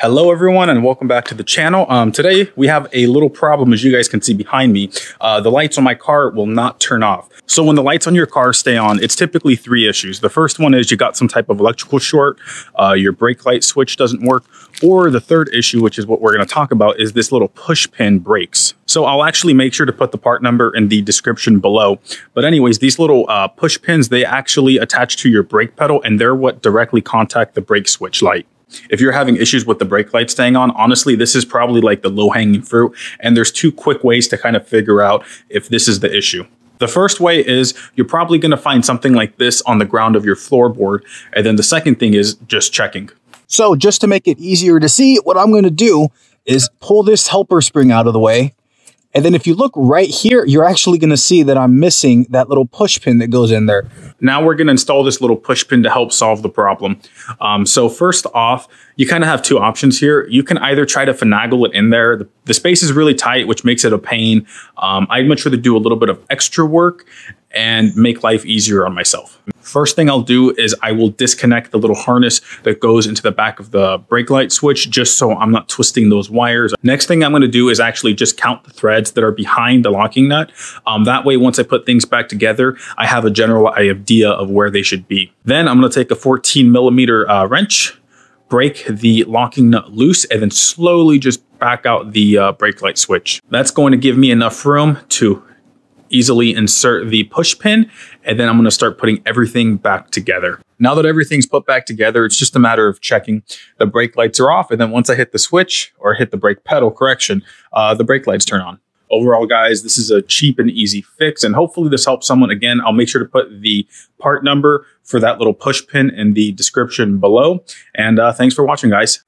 Hello everyone and welcome back to the channel. Today we have a little problem, as you guys can see behind me. The lights on my car will not turn off. So when the lights on your car stay on, it's typically three issues. The first one is you got some type of electrical short, your brake light switch doesn't work, or the third issue, which is what we're going to talk about, is this little push pin breaks. So I'll actually make sure to put the part number in the description below. But anyways, these little push pins, they actually attach to your brake pedal and they're what directly contact the brake switch light. If you're having issues with the brake light staying on, honestly, this is probably like the low-hanging fruit. And there's two quick ways to kind of figure out if this is the issue. The first way is you're probably going to find something like this on the ground of your floorboard. And then the second thing is just checking. So just to make it easier to see, what I'm going to do is pull this helper spring out of the way. And then if you look right here, you're actually going to see that I'm missing that little push pin that goes in there. Now we're going to install this little push pin to help solve the problem. So first off, you kind of have two options here. You can either try to finagle it in there. The space is really tight, which makes it a pain. I'd much rather do a little bit of extra work and make life easier on myself. First thing I'll do is I will disconnect the little harness that goes into the back of the brake light switch, just so I'm not twisting those wires. Next thing I'm going to do is actually just count the threads that are behind the locking nut. That way, once I put things back together, I have a general idea of where they should be. Then I'm going to take a 14mm wrench, break the locking nut loose, and then slowly just back out the brake light switch. That's going to give me enough room to easily insert the push pin, and then I'm going to start putting everything back together. Now that everything's put back together, it's just a matter of checking the brake lights are off, and then once I hit the switch, or hit the brake pedal, correction, the brake lights turn on. Overall, guys, this is a cheap and easy fix, and hopefully this helps someone. Again, I'll make sure to put the part number for that little push pin in the description below, and thanks for watching, guys.